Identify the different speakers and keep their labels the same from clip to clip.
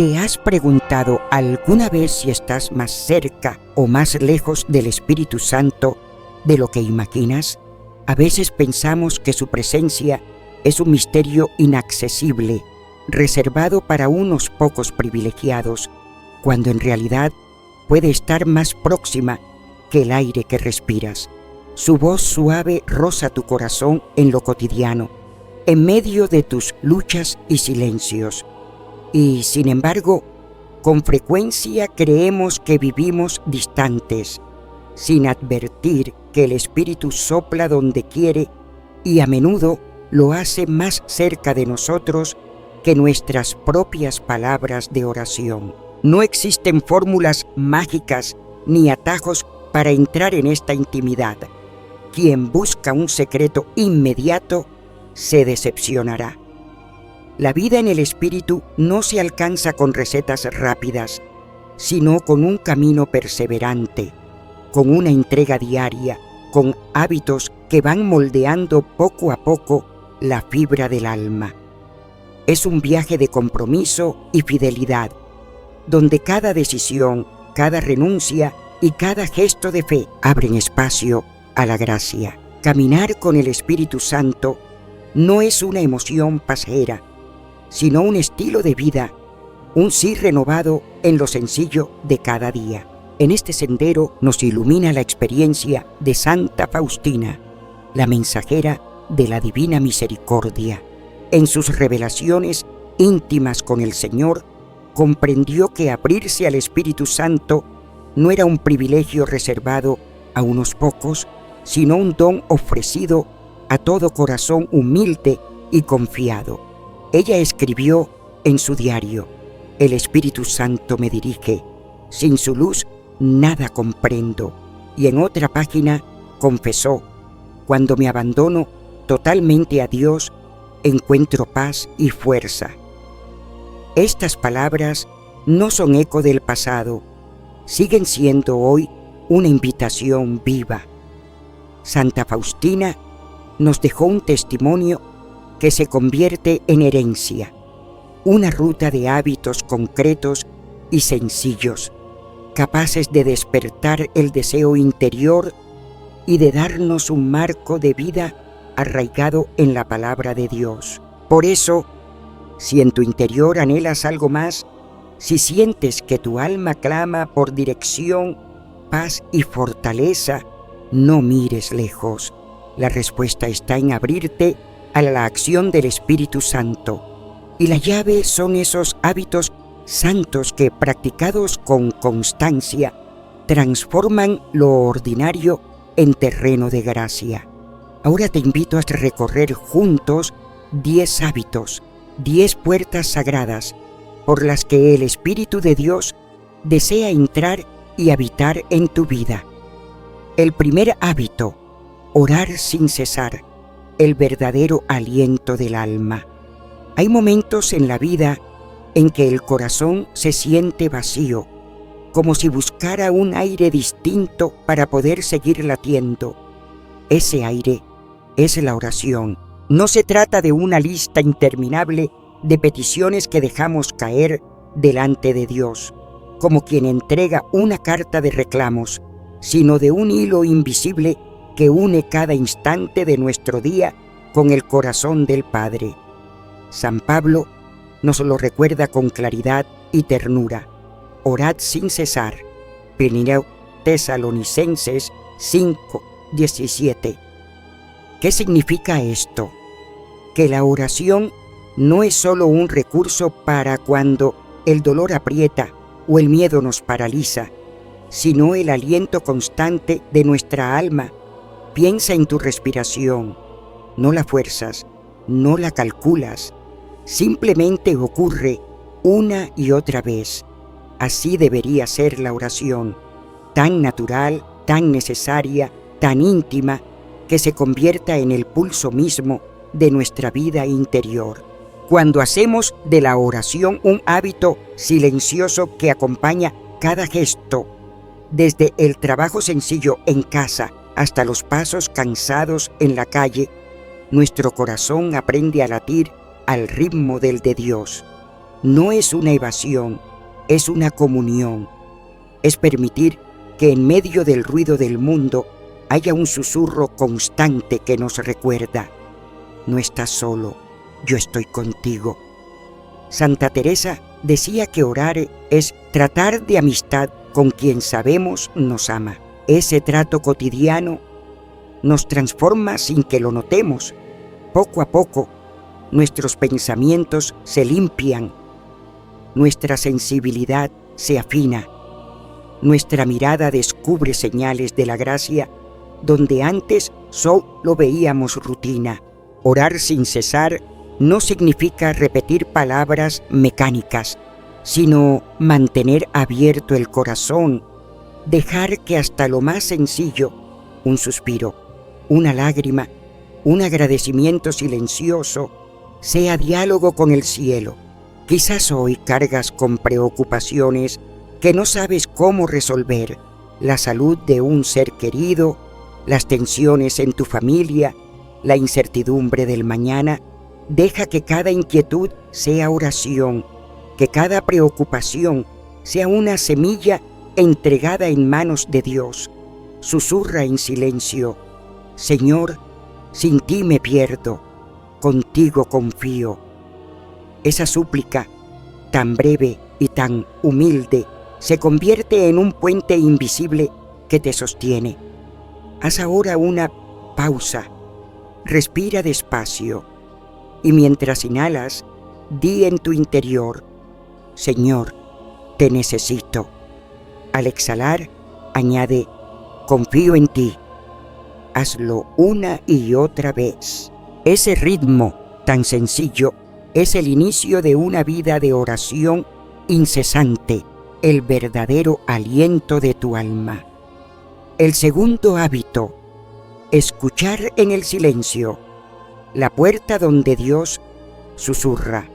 Speaker 1: ¿Te has preguntado alguna vez si estás más cerca o más lejos del Espíritu Santo de lo que imaginas? A veces pensamos que su presencia es un misterio inaccesible, reservado para unos pocos privilegiados, cuando en realidad puede estar más próxima que el aire que respiras. Su voz suave roza tu corazón en lo cotidiano, en medio de tus luchas y silencios. Y, sin embargo, con frecuencia creemos que vivimos distantes, sin advertir que el Espíritu sopla donde quiere y a menudo lo hace más cerca de nosotros que nuestras propias palabras de oración. No existen fórmulas mágicas ni atajos para entrar en esta intimidad. Quien busca un secreto inmediato se decepcionará. La vida en el Espíritu no se alcanza con recetas rápidas, sino con un camino perseverante, con una entrega diaria, con hábitos que van moldeando poco a poco la fibra del alma. Es un viaje de compromiso y fidelidad, donde cada decisión, cada renuncia y cada gesto de fe abren espacio a la gracia. Caminar con el Espíritu Santo no es una emoción pasajera, sino un estilo de vida, un sí renovado en lo sencillo de cada día. En este sendero nos ilumina la experiencia de Santa Faustina, la mensajera de la Divina Misericordia. En sus revelaciones íntimas con el Señor, comprendió que abrirse al Espíritu Santo no era un privilegio reservado a unos pocos, sino un don ofrecido a todo corazón humilde y confiado. Ella escribió en su diario: «El Espíritu Santo me dirige, sin su luz nada comprendo». Y en otra página confesó: «Cuando me abandono totalmente a Dios, encuentro paz y fuerza». Estas palabras no son eco del pasado, siguen siendo hoy una invitación viva. Santa Faustina nos dejó un testimonio que se convierte en herencia, una ruta de hábitos concretos y sencillos, capaces de despertar el deseo interior y de darnos un marco de vida arraigado en la palabra de Dios. Por eso, si en tu interior anhelas algo más, si sientes que tu alma clama por dirección, paz y fortaleza, no mires lejos. La respuesta está en abrirte a la acción del Espíritu Santo. Y la llave son esos hábitos santos que, practicados con constancia, transforman lo ordinario en terreno de gracia. Ahora te invito a recorrer juntos 10 hábitos, 10 puertas sagradas por las que el Espíritu de Dios desea entrar y habitar en tu vida. El primer hábito: orar sin cesar, el verdadero aliento del alma. Hay momentos en la vida en que el corazón se siente vacío, como si buscara un aire distinto para poder seguir latiendo. Ese aire es la oración. No se trata de una lista interminable de peticiones que dejamos caer delante de Dios, como quien entrega una carta de reclamos, sino de un hilo invisible que une cada instante de nuestro día con el corazón del Padre. San Pablo nos lo recuerda con claridad y ternura: orad sin cesar. Primero Tesalonicenses 5:17. ¿Qué significa esto? Que la oración no es solo un recurso para cuando el dolor aprieta o el miedo nos paraliza, sino el aliento constante de nuestra alma. Piensa en tu respiración, no la fuerzas, no la calculas, simplemente ocurre una y otra vez. Así debería ser la oración, tan natural, tan necesaria, tan íntima, que se convierta en el pulso mismo de nuestra vida interior. Cuando hacemos de la oración un hábito silencioso que acompaña cada gesto, desde el trabajo sencillo en casa hasta los pasos cansados en la calle, nuestro corazón aprende a latir al ritmo del de Dios. no es una evasión, es una comunión. Es permitir que en medio del ruido del mundo haya un susurro constante que nos recuerda: no estás solo, yo estoy contigo. Santa Teresa decía que orar es tratar de amistad con quien sabemos nos ama. Ese trato cotidiano nos transforma sin que lo notemos. Poco a poco, nuestros pensamientos se limpian, nuestra sensibilidad se afina, nuestra mirada descubre señales de la gracia donde antes solo veíamos rutina. Orar sin cesar no significa repetir palabras mecánicas, sino mantener abierto el corazón, dejar que hasta lo más sencillo, un suspiro, una lágrima, un agradecimiento silencioso, sea diálogo con el cielo. Quizás hoy cargas con preocupaciones que no sabes cómo resolver: la salud de un ser querido, las tensiones en tu familia, la incertidumbre del mañana. Deja que cada inquietud sea oración, que cada preocupación sea una semilla entregada en manos de Dios. Susurra en silencio: Señor, sin ti me pierdo, contigo confío. Esa súplica, tan breve y tan humilde, se convierte en un puente invisible que te sostiene. Haz ahora una pausa, respira despacio y mientras inhalas, di en tu interior: Señor, te necesito. Al exhalar, añade: confío en ti. Hazlo una y otra vez. Ese ritmo tan sencillo es el inicio de una vida de oración incesante, el verdadero aliento de tu alma. El segundo hábito: escuchar en el silencio, la puerta donde Dios susurra.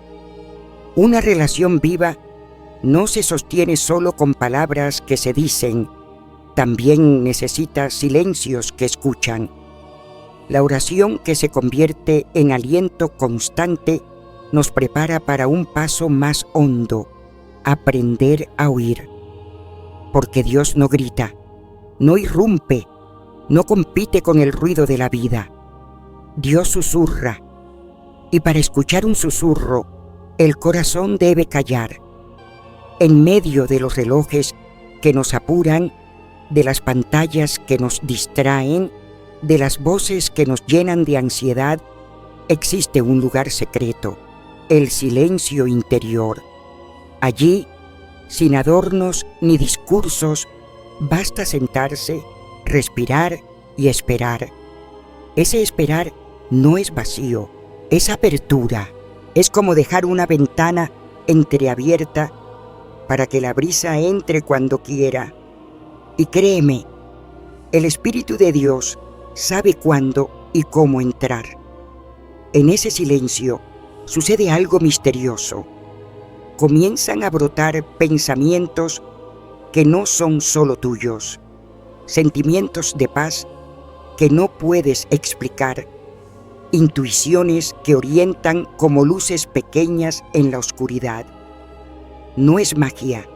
Speaker 1: Una relación viva no se sostiene solo con palabras que se dicen, también necesita silencios que escuchan. La oración, que se convierte en aliento constante, nos prepara para un paso más hondo: aprender a oír. Porque Dios no grita, no irrumpe, no compite con el ruido de la vida. Dios susurra, y para escuchar un susurro, el corazón debe callar. En medio de los relojes que nos apuran, de las pantallas que nos distraen, de las voces que nos llenan de ansiedad, existe un lugar secreto: el silencio interior. Allí, sin adornos ni discursos, basta sentarse, respirar y esperar. Ese esperar no es vacío, es apertura. Es como dejar una ventana entreabierta para que la brisa entre cuando quiera. Y créeme, el Espíritu de Dios sabe cuándo y cómo entrar. En ese silencio sucede algo misterioso. Comienzan a brotar pensamientos que no son solo tuyos, sentimientos de paz que no puedes explicar, intuiciones que orientan como luces pequeñas en la oscuridad. No es magia,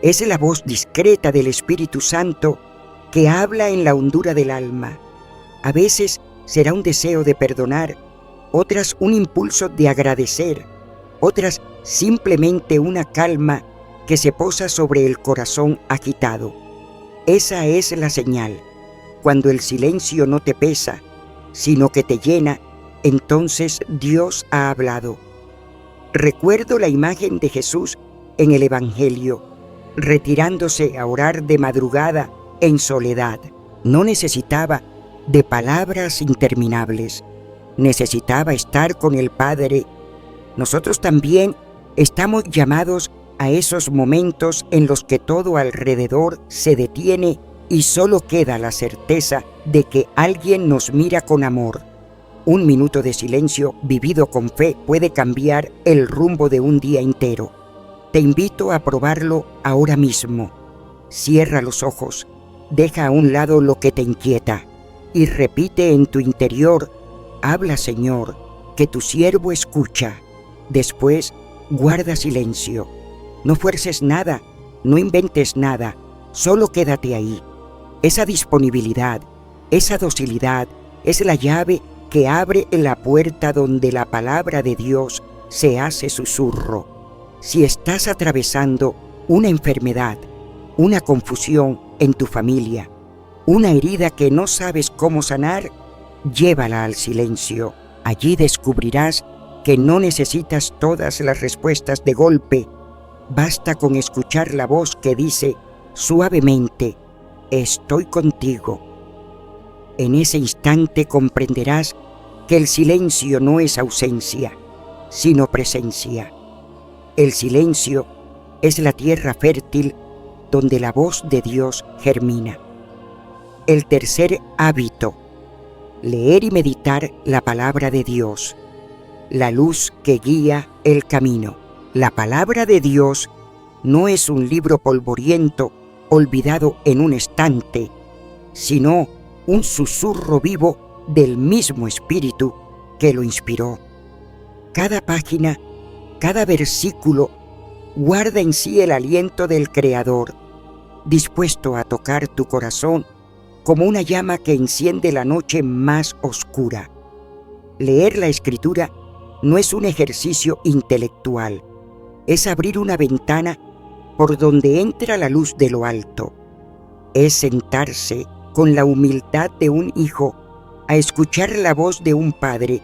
Speaker 1: es la voz discreta del Espíritu Santo que habla en la hondura del alma. A veces será un deseo de perdonar, otras un impulso de agradecer, otras simplemente una calma que se posa sobre el corazón agitado. Esa es la señal. Cuando el silencio no te pesa, sino que te llena, entonces Dios ha hablado. Recuerdo la imagen de Jesús en el Evangelio, retirándose a orar de madrugada en soledad. No necesitaba de palabras interminables, necesitaba estar con el Padre. Nosotros también estamos llamados a esos momentos en los que todo alrededor se detiene y solo queda la certeza de que alguien nos mira con amor. Un minuto de silencio vivido con fe puede cambiar el rumbo de un día entero. Te invito a probarlo ahora mismo. Cierra los ojos, deja a un lado lo que te inquieta y repite en tu interior: habla, Señor, que tu siervo escucha. Después, Guarda silencio. No fuerces nada, no inventes nada, solo quédate ahí. Esa disponibilidad, esa docilidad es la llave que abre la puerta donde la palabra de Dios se hace susurro. Si estás atravesando una enfermedad, una confusión en tu familia, una herida que no sabes cómo sanar, llévala al silencio. Allí descubrirás que no necesitas todas las respuestas de golpe. Basta con escuchar la voz que dice suavemente: estoy contigo. En ese instante comprenderás que el silencio no es ausencia, sino presencia. El silencio es la tierra fértil donde la voz de Dios germina. El tercer hábito: leer y meditar la palabra de Dios, la luz que guía el camino. La palabra de Dios no es un libro polvoriento olvidado en un estante, sino un susurro vivo del mismo Espíritu que lo inspiró. Cada página, cada versículo guarda en sí el aliento del Creador, dispuesto a tocar tu corazón como una llama que enciende la noche más oscura. Leer la Escritura no es un ejercicio intelectual, es abrir una ventana por donde entra la luz de lo alto. Es sentarse con la humildad de un hijo a escuchar la voz de un padre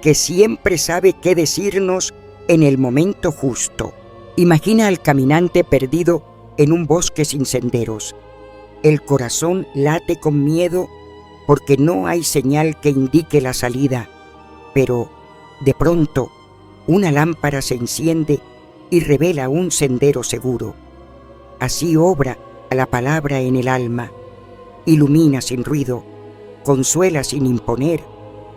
Speaker 1: que siempre sabe qué decirnos en el momento justo. Imagina al caminante perdido en un bosque sin senderos. El corazón late con miedo porque no hay señal que indique la salida, pero de pronto una lámpara se enciende y revela un sendero seguro. Así obra la palabra en el alma, ilumina sin ruido, consuela sin imponer,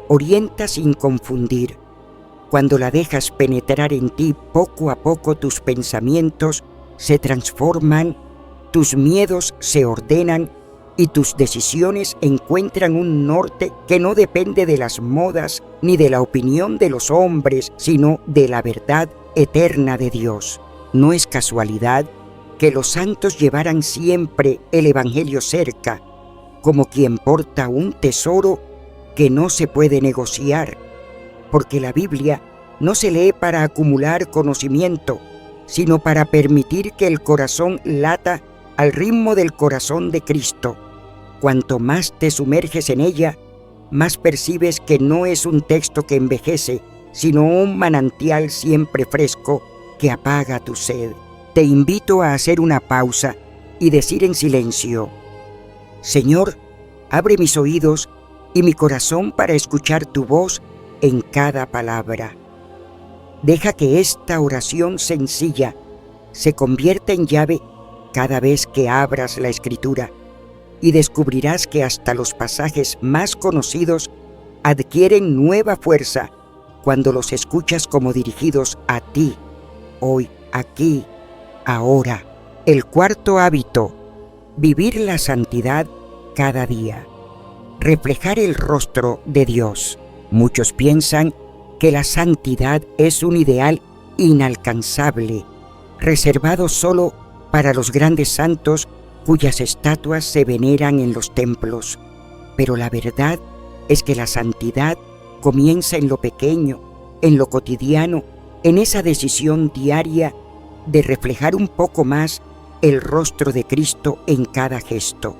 Speaker 1: orienta sin confundir. Cuando la dejas penetrar en ti, poco a poco tus pensamientos se transforman, tus miedos se ordenan y tus decisiones encuentran un norte que no depende de las modas ni de la opinión de los hombres, sino de la verdad eterna de Dios. No es casualidad que los santos llevaran siempre el Evangelio cerca, como quien porta un tesoro que no se puede negociar, porque la Biblia no se lee para acumular conocimiento, sino para permitir que el corazón lata al ritmo del corazón de Cristo. Cuanto más te sumerges en ella, más percibes que no es un texto que envejece, sino un manantial siempre fresco que apaga tu sed. Te invito a hacer una pausa y decir en silencio: Señor, abre mis oídos y mi corazón para escuchar tu voz en cada palabra. Deja que esta oración sencilla se convierta en llave cada vez que abras la Escritura, y descubrirás que hasta los pasajes más conocidos adquieren nueva fuerza cuando los escuchas como dirigidos a ti, hoy, aquí, ahora. El cuarto hábito: vivir la santidad cada día. Reflejar el rostro de Dios. Muchos piensan que la santidad es un ideal inalcanzable, reservado solo para los grandes santos cuyas estatuas se veneran en los templos. Pero la verdad es que la santidad comienza en lo pequeño, en lo cotidiano, en esa decisión diaria de reflejar un poco más el rostro de Cristo en cada gesto.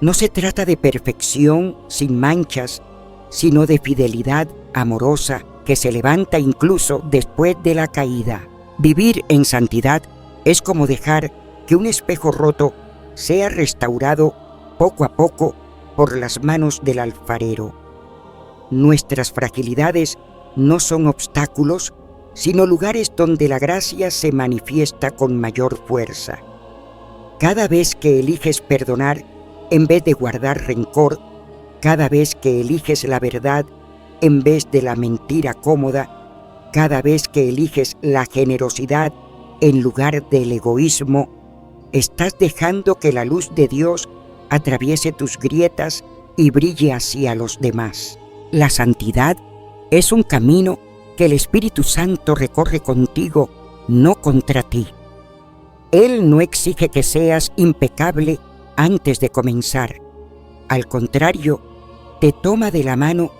Speaker 1: No se trata de perfección sin manchas, sino de fidelidad amorosa que se levanta incluso después de la caída. Vivir en santidad es como dejar que un espejo roto sea restaurado poco a poco por las manos del alfarero. Nuestras fragilidades no son obstáculos, sino lugares donde la gracia se manifiesta con mayor fuerza. Cada vez que eliges perdonar en vez de guardar rencor, cada vez que eliges la verdad en vez de la mentira cómoda, cada vez que eliges la generosidad en lugar del egoísmo, estás dejando que la luz de Dios atraviese tus grietas y brille hacia los demás. La santidad es un camino que el Espíritu Santo recorre contigo no contra ti. Él no exige que seas impecable antes de comenzar. Al contrario, te toma de la mano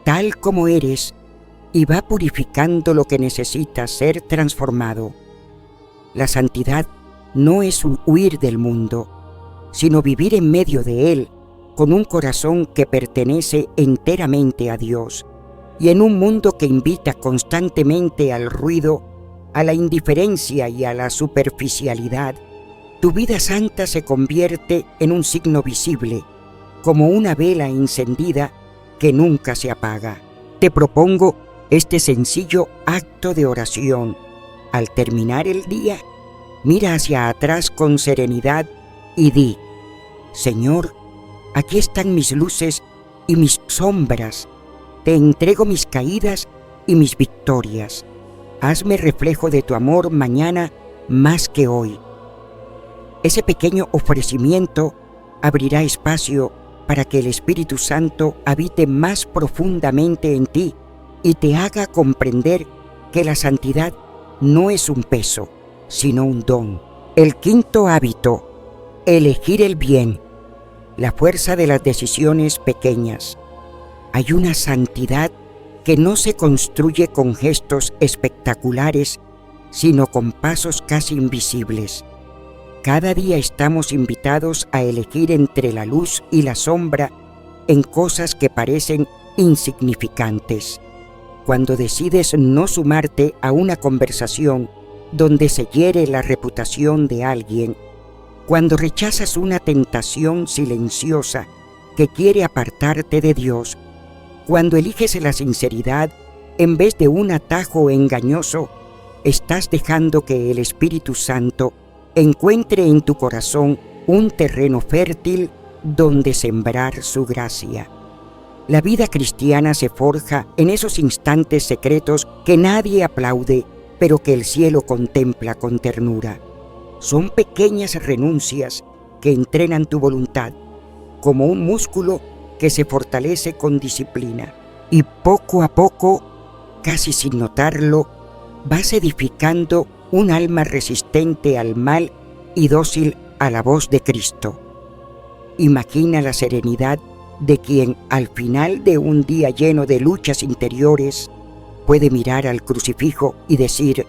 Speaker 1: tal como eres y va purificando lo que necesita ser transformado. La santidad no es huir del mundo, sino vivir en medio de él con un corazón que pertenece enteramente a Dios y en un mundo que invita constantemente al ruido, a la indiferencia y a la superficialidad. Tu vida santa se convierte en un signo visible, como una vela encendida que nunca se apaga. Te propongo este sencillo acto de oración. Al terminar el día, mira hacia atrás con serenidad y di: Señor, aquí están mis luces y mis sombras. Te entrego mis caídas y mis victorias. Hazme reflejo de tu amor mañana más que hoy. Ese pequeño ofrecimiento abrirá espacio para que el Espíritu Santo habite más profundamente en ti y te haga comprender que la santidad no es un peso, sino un don. El quinto hábito: elegir el bien, la fuerza de las decisiones pequeñas. Hay una santidad que no se construye con gestos espectaculares, sino con pasos casi invisibles. Cada día estamos invitados a elegir entre la luz y la sombra en cosas que parecen insignificantes. Cuando decides no sumarte a una conversación donde se hiere la reputación de alguien, cuando rechazas una tentación silenciosa que quiere apartarte de Dios, cuando eliges la sinceridad en vez de un atajo engañoso, estás dejando que el Espíritu Santo encuentre en tu corazón un terreno fértil donde sembrar su gracia. La vida cristiana se forja en esos instantes secretos que nadie aplaude, pero que el cielo contempla con ternura. Son pequeñas renuncias que entrenan tu voluntad, como un músculo que se fortalece con disciplina. Y poco a poco, casi sin notarlo, vas edificando un alma resistente al mal y dócil a la voz de Cristo. Imagina la serenidad de quien, al final de un día lleno de luchas interiores, puede mirar al crucifijo y decir: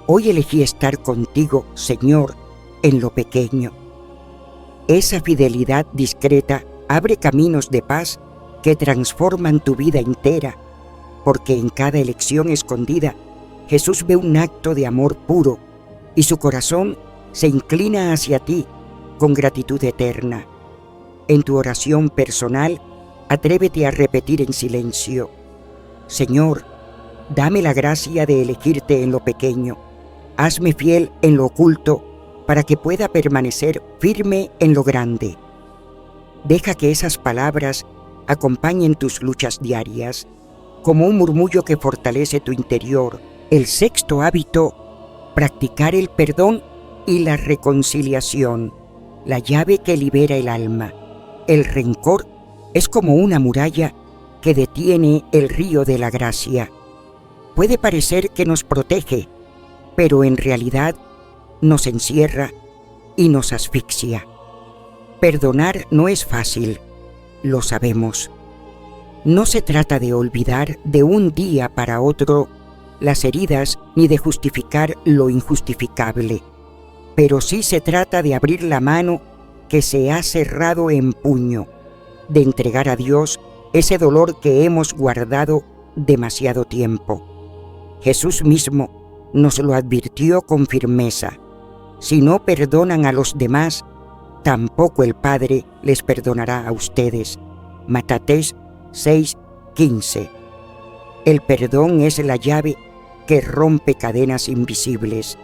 Speaker 1: hoy elegí estar contigo, Señor, en lo pequeño. Esa fidelidad discreta abre caminos de paz que transforman tu vida entera, porque en cada elección escondida Jesús ve un acto de amor puro y su corazón se inclina hacia ti con gratitud eterna. En tu oración personal, atrévete a repetir en silencio: Señor, dame la gracia de elegirte en lo pequeño. Hazme fiel en lo oculto para que pueda permanecer firme en lo grande. Deja que esas palabras acompañen tus luchas diarias, como un murmullo que fortalece tu interior. El sexto hábito: practicar el perdón y la reconciliación, la llave que libera el alma. El rencor es como una muralla que detiene el río de la gracia. Puede parecer que nos protege, pero en realidad nos encierra y nos asfixia. Perdonar no es fácil, lo sabemos. No se trata de olvidar de un día para otro las heridas ni de justificar lo injustificable, pero sí se trata de abrir la mano que se ha cerrado en puño, de entregar a Dios ese dolor que hemos guardado demasiado tiempo. Jesús mismo nos lo advirtió con firmeza: si no perdonan a los demás, tampoco el Padre les perdonará a ustedes. Mateos 6:15. El perdón es la llave que rompe cadenas invisibles,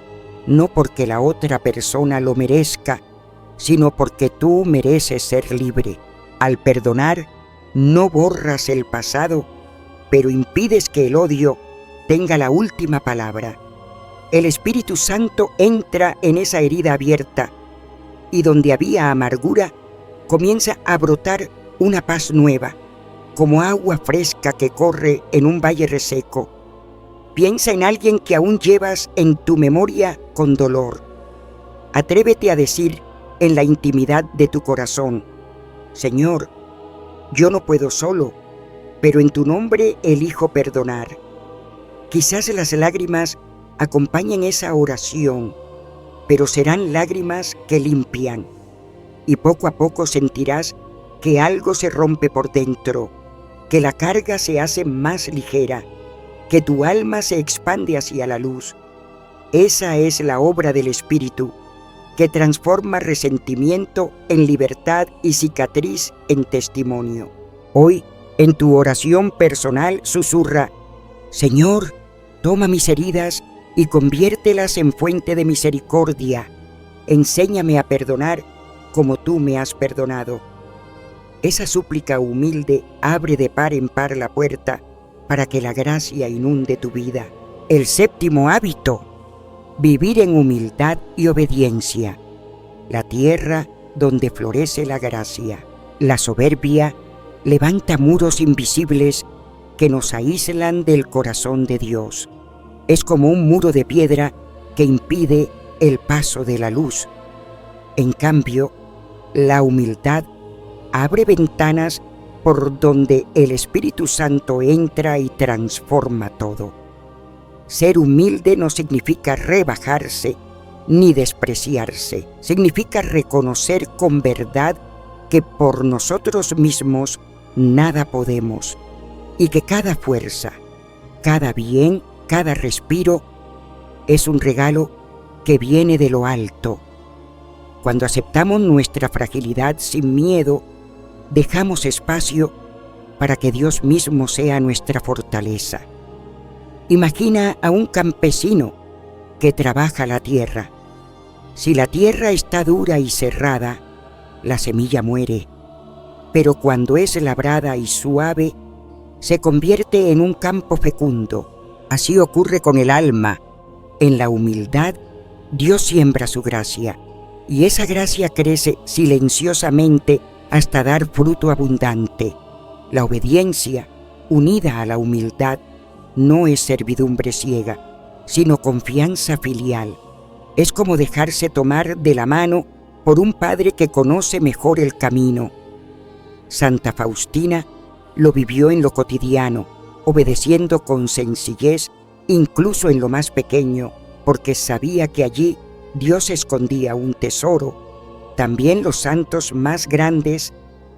Speaker 1: no porque la otra persona lo merezca, sino porque tú mereces ser libre. Al perdonar, no borras el pasado, pero impides que el odio tenga la última palabra. El Espíritu Santo entra en esa herida abierta, y donde había amargura, comienza a brotar una paz nueva, como agua fresca que corre en un valle reseco. Piensa en alguien que aún llevas en tu memoria con dolor. Atrévete a decir en la intimidad de tu corazón: Señor, yo no puedo solo, pero en tu nombre elijo perdonar. Quizás las lágrimas acompañen esa oración, pero serán lágrimas que limpian, y poco a poco sentirás que algo se rompe por dentro, que la carga se hace más ligera, que tu alma se expande hacia la luz. Esa es la obra del Espíritu, que transforma resentimiento en libertad y cicatriz en testimonio. Hoy, en tu oración personal, susurra: Señor, toma mis heridas y conviértelas en fuente de misericordia. Enséñame a perdonar como tú me has perdonado. Esa súplica humilde abre de par en par la puerta para que la gracia inunde tu vida. El séptimo hábito: vivir en humildad y obediencia. La tierra donde florece la gracia. La soberbia levanta muros invisibles que nos aíslan del corazón de Dios. Es como un muro de piedra que impide el paso de la luz. En cambio, la humildad abre ventanas por donde el Espíritu Santo entra y transforma todo. Ser humilde no significa rebajarse ni despreciarse. Significa reconocer con verdad que por nosotros mismos nada podemos y que cada fuerza, cada bien, cada respiro es un regalo que viene de lo alto. Cuando aceptamos nuestra fragilidad sin miedo, dejamos espacio para que Dios mismo sea nuestra fortaleza. Imagina a un campesino que trabaja la tierra. Si la tierra está dura y cerrada, la semilla muere, pero cuando es labrada y suave, se convierte en un campo fecundo. Así ocurre con el alma. En la humildad, Dios siembra su gracia, y esa gracia crece silenciosamente hasta dar fruto abundante. La obediencia, unida a la humildad, no es servidumbre ciega, sino confianza filial. Es como dejarse tomar de la mano por un padre que conoce mejor el camino. Santa Faustina lo vivió en lo cotidiano, obedeciendo con sencillez, incluso en lo más pequeño, porque sabía que allí Dios escondía un tesoro. También los santos más grandes,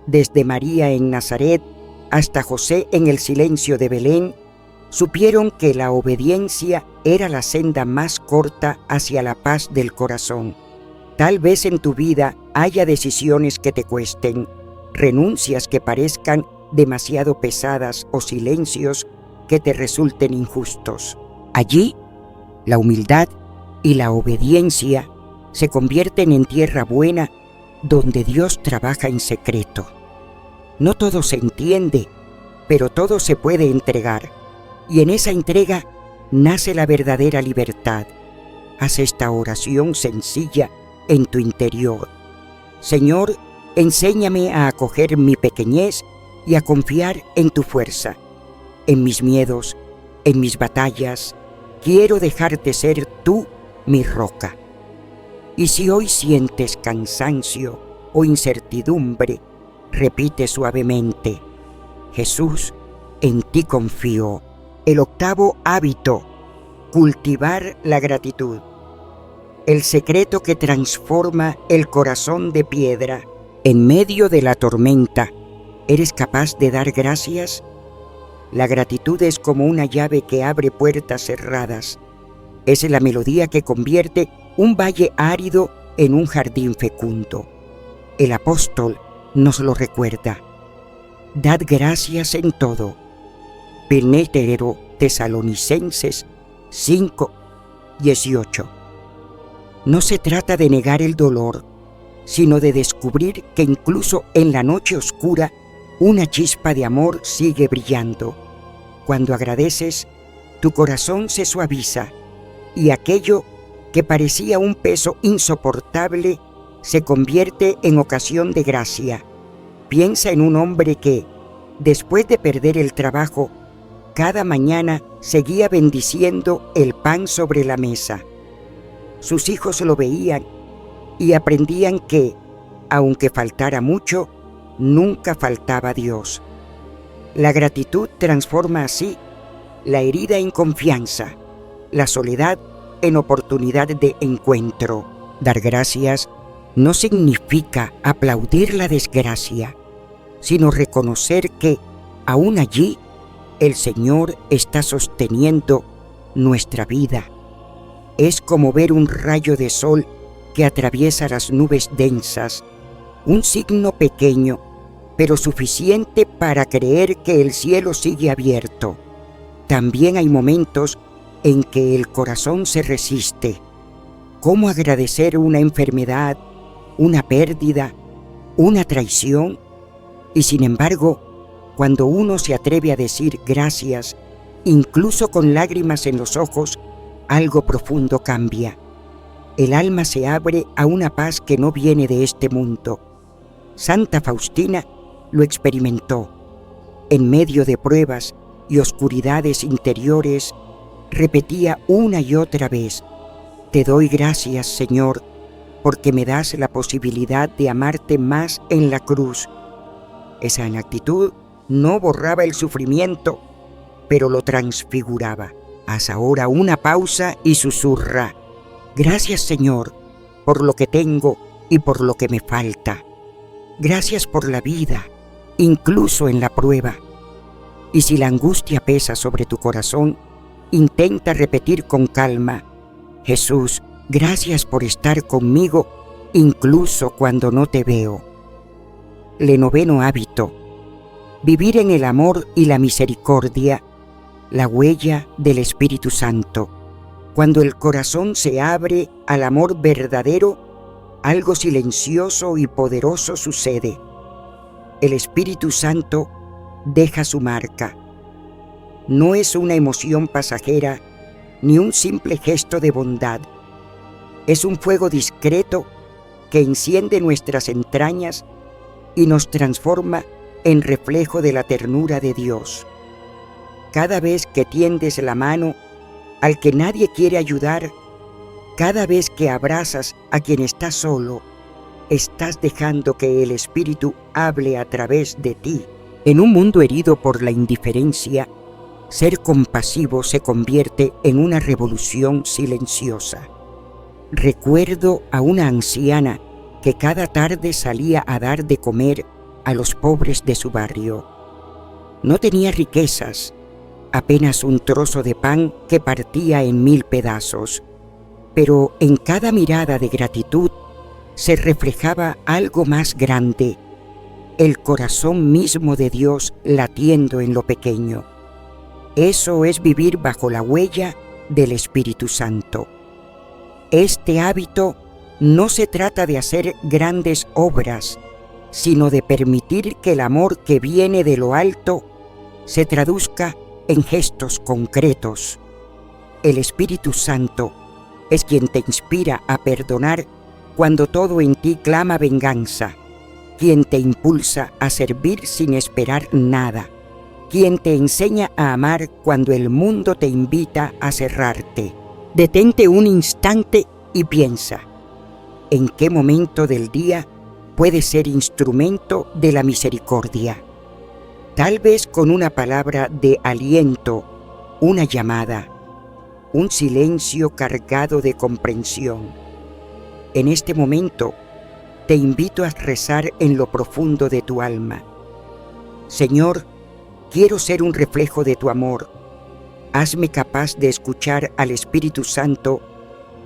Speaker 1: desde María en Nazaret hasta José en el silencio de Belén, supieron que la obediencia era la senda más corta hacia la paz del corazón. Tal vez en tu vida haya decisiones que te cuesten, renuncias que parezcan demasiado pesadas o silencios que te resulten injustos. Allí, la humildad y la obediencia se convierten en tierra buena donde Dios trabaja en secreto. No todo se entiende, pero todo se puede entregar, y en esa entrega nace la verdadera libertad. Haz esta oración sencilla en tu interior. Señor, enséñame a acoger mi pequeñez y a confiar en tu fuerza. En mis miedos, en mis batallas, quiero dejarte ser tú mi roca. Y si hoy sientes cansancio o incertidumbre, repite suavemente: Jesús, en ti confío. El octavo hábito: cultivar la gratitud. El secreto que transforma el corazón de piedra. En medio de la tormenta, ¿eres capaz de dar gracias? La gratitud es como una llave que abre puertas cerradas. Es la melodía que convierte un valle árido en un jardín fecundo. El apóstol nos lo recuerda: dad gracias en todo. Primero Tesalonicenses 5:18. No se trata de negar el dolor, sino de descubrir que incluso en la noche oscura una chispa de amor sigue brillando. Cuando agradeces, tu corazón se suaviza y aquello que parecía un peso insoportable se convierte en ocasión de gracia. Piensa en un hombre que, después de perder el trabajo, cada mañana seguía bendiciendo el pan sobre la mesa. Sus hijos lo veían y aprendían que, aunque faltara mucho, nunca faltaba Dios. La gratitud transforma así la herida en confianza, la soledad en oportunidad de encuentro. Dar gracias no significa aplaudir la desgracia, sino reconocer que, aún allí, el Señor está sosteniendo nuestra vida. Es como ver un rayo de sol que atraviesa las nubes densas, un signo pequeño, pero suficiente para creer que el cielo sigue abierto. También hay momentos en que el corazón se resiste. ¿Cómo agradecer una enfermedad, una pérdida, una traición? Y sin embargo, cuando uno se atreve a decir gracias, incluso con lágrimas en los ojos, algo profundo cambia. El alma se abre a una paz que no viene de este mundo. Santa Faustina lo experimentó. En medio de pruebas y oscuridades interiores, repetía una y otra vez: «Te doy gracias, Señor, porque me das la posibilidad de amarte más en la cruz». Esa actitud no borraba el sufrimiento, pero lo transfiguraba. Haz ahora una pausa y susurra: «Gracias, Señor, por lo que tengo y por lo que me falta. Gracias por la vida, incluso en la prueba». Y si la angustia pesa sobre tu corazón, intenta repetir con calma: «Jesús, gracias por estar conmigo, incluso cuando no te veo». Le noveno hábito: vivir en el amor y la misericordia, la huella del Espíritu Santo. Cuando el corazón se abre al amor verdadero, algo silencioso y poderoso sucede. El Espíritu Santo deja su marca. No es una emoción pasajera ni un simple gesto de bondad. Es un fuego discreto que enciende nuestras entrañas y nos transforma en reflejo de la ternura de Dios. Cada vez que tiendes la mano al que nadie quiere ayudar, cada vez que abrazas a quien está solo, estás dejando que el Espíritu hable a través de ti. En un mundo herido por la indiferencia, ser compasivo se convierte en una revolución silenciosa. Recuerdo a una anciana que cada tarde salía a dar de comer a los pobres de su barrio. No tenía riquezas, apenas un trozo de pan que partía en 1000 pedazos, pero en cada mirada de gratitud se reflejaba algo más grande, el corazón mismo de Dios latiendo en lo pequeño. Eso es vivir bajo la huella del Espíritu Santo. Este hábito no se trata de hacer grandes obras, sino de permitir que el amor que viene de lo alto se traduzca en gestos concretos. El Espíritu Santo es quien te inspira a perdonar cuando todo en ti clama venganza, quien te impulsa a servir sin esperar nada, quien te enseña a amar cuando el mundo te invita a cerrarte. Detente un instante y piensa: ¿en qué momento del día puedes ser instrumento de la misericordia? Tal vez con una palabra de aliento, una llamada, un silencio cargado de comprensión. En este momento, te invito a rezar en lo profundo de tu alma: Señor, quiero ser un reflejo de tu amor. Hazme capaz de escuchar al Espíritu Santo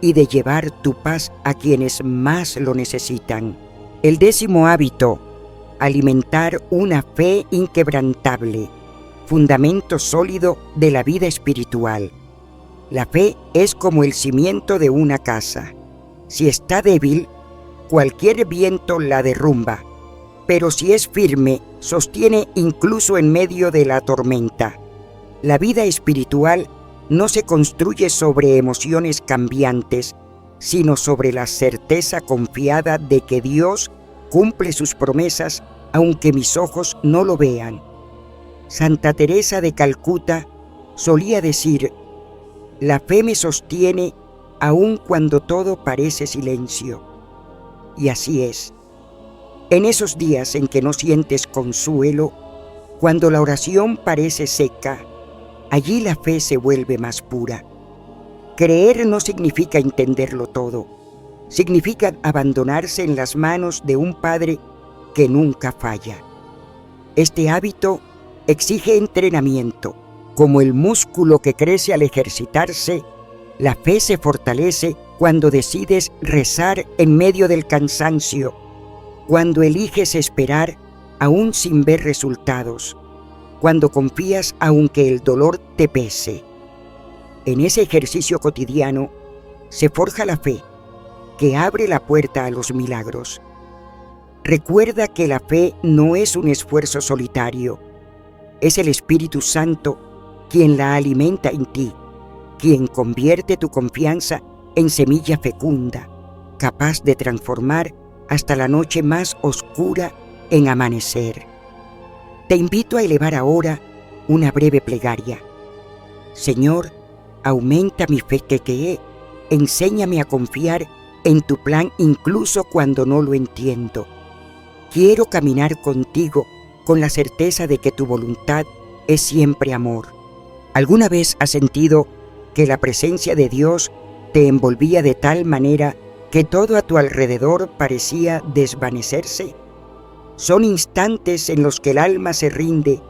Speaker 1: y de llevar tu paz a quienes más lo necesitan. El 10º hábito: alimentar una fe inquebrantable, fundamento sólido de la vida espiritual. La fe es como el cimiento de una casa. Si está débil, cualquier viento la derrumba, pero si es firme, sostiene incluso en medio de la tormenta. La vida espiritual no se construye sobre emociones cambiantes, sino sobre la certeza confiada de que Dios cumple sus promesas aunque mis ojos no lo vean. Santa Teresa de Calcuta solía decir: la fe me sostiene aun cuando todo parece silencio. Y así es. En esos días en que no sientes consuelo, cuando la oración parece seca, allí la fe se vuelve más pura. Creer no significa entenderlo todo, significa abandonarse en las manos de un Padre que nunca falla. Este hábito exige entrenamiento. Como el músculo que crece al ejercitarse, la fe se fortalece cuando decides rezar en medio del cansancio, cuando eliges esperar aún sin ver resultados, cuando confías aunque el dolor te pese. En ese ejercicio cotidiano se forja la fe, que abre la puerta a los milagros. Recuerda que la fe no es un esfuerzo solitario, es el Espíritu Santo quien la alimenta en ti, quien convierte tu confianza en semilla fecunda, capaz de transformar hasta la noche más oscura en amanecer. Te invito a elevar ahora una breve plegaria. Señor, aumenta mi fe que enséñame a confiar en tu plan incluso cuando no lo entiendo. Quiero caminar contigo con la certeza de que tu voluntad es siempre amor. ¿Alguna vez has sentido que la presencia de Dios te envolvía de tal manera que todo a tu alrededor parecía desvanecerse? Son instantes en los que el alma se rinde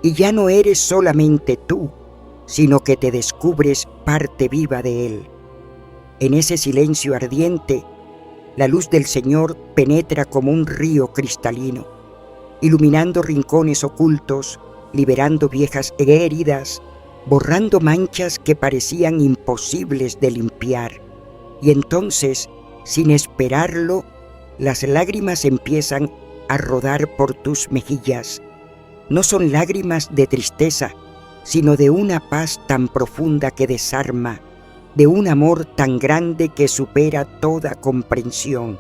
Speaker 1: y ya no eres solamente tú, sino que te descubres parte viva de Él. En ese silencio ardiente, la luz del Señor penetra como un río cristalino, iluminando rincones ocultos, liberando viejas heridas, borrando manchas que parecían imposibles de limpiar. Y entonces, sin esperarlo, las lágrimas empiezan a rodar por tus mejillas. No son lágrimas de tristeza, sino de una paz tan profunda que desarma, de un amor tan grande que supera toda comprensión.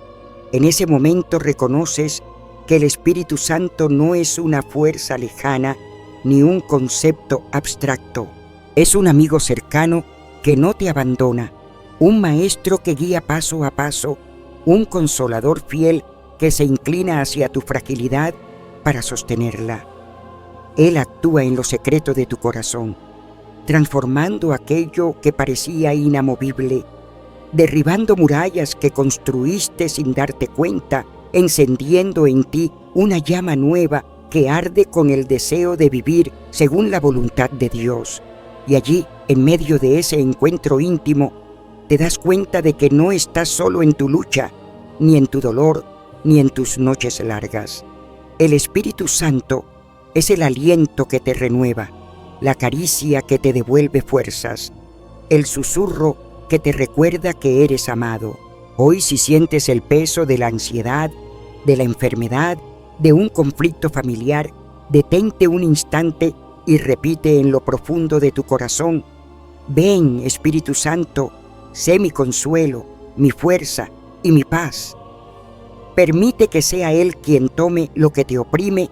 Speaker 1: En ese momento reconoces que el Espíritu Santo no es una fuerza lejana ni un concepto abstracto. Es un amigo cercano que no te abandona, un maestro que guía paso a paso, un consolador fiel que se inclina hacia tu fragilidad para sostenerla. Él actúa en lo secreto de tu corazón, transformando aquello que parecía inamovible, derribando murallas que construiste sin darte cuenta, encendiendo en ti una llama nueva que arde con el deseo de vivir según la voluntad de Dios. Y allí, en medio de ese encuentro íntimo, te das cuenta de que no estás solo en tu lucha, ni en tu dolor, ni en tus noches largas. El Espíritu Santo es el aliento que te renueva, la caricia que te devuelve fuerzas, el susurro que te recuerda que eres amado. Hoy, si sientes el peso de la ansiedad, de la enfermedad, de un conflicto familiar, detente un instante y repite en lo profundo de tu corazón: ven, Espíritu Santo, sé mi consuelo, mi fuerza y mi paz. Permite que sea Él quien tome lo que te oprime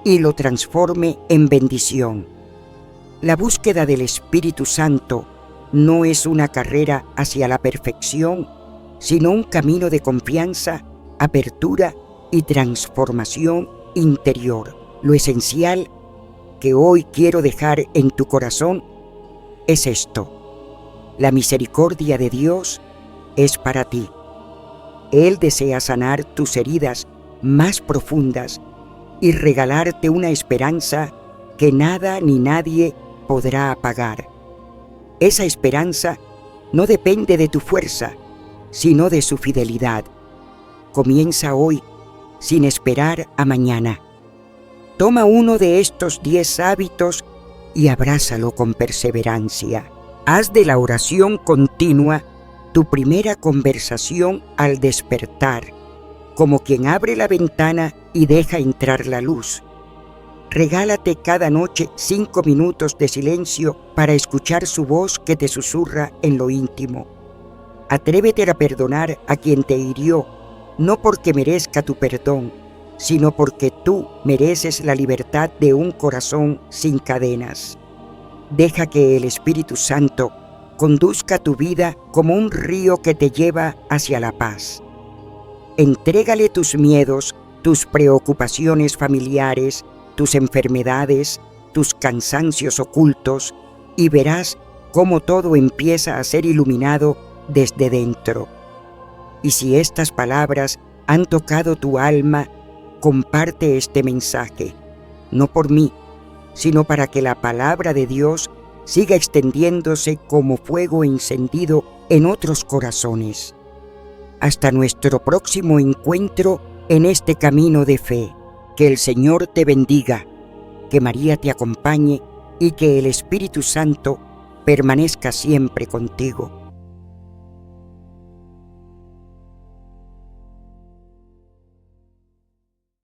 Speaker 1: y lo transforme en bendición. La búsqueda del Espíritu Santo no es una carrera hacia la perfección, sino un camino de confianza, apertura y transformación interior. Lo esencial que hoy quiero dejar en tu corazón es esto: la misericordia de Dios es para ti. Él desea sanar tus heridas más profundas y regalarte una esperanza que nada ni nadie podrá apagar. Esa esperanza no depende de tu fuerza, sino de su fidelidad. Comienza hoy, sin esperar a mañana. Toma uno de estos 10 hábitos y abrázalo con perseverancia. Haz de la oración continua tu primera conversación al despertar, como quien abre la ventana y deja entrar la luz. Regálate cada noche 5 minutos de silencio para escuchar su voz que te susurra en lo íntimo. Atrévete a perdonar a quien te hirió, no porque merezca tu perdón, sino porque tú mereces la libertad de un corazón sin cadenas. Deja que el Espíritu Santo conduzca tu vida como un río que te lleva hacia la paz. Entrégale tus miedos, tus preocupaciones familiares, tus enfermedades, tus cansancios ocultos, y verás cómo todo empieza a ser iluminado desde dentro. Y si estas palabras han tocado tu alma, comparte este mensaje, no por mí, sino para que la palabra de Dios siga extendiéndose como fuego encendido en otros corazones. Hasta nuestro próximo encuentro en este camino de fe. Que el Señor te bendiga, que María te acompañe y que el Espíritu Santo permanezca siempre contigo.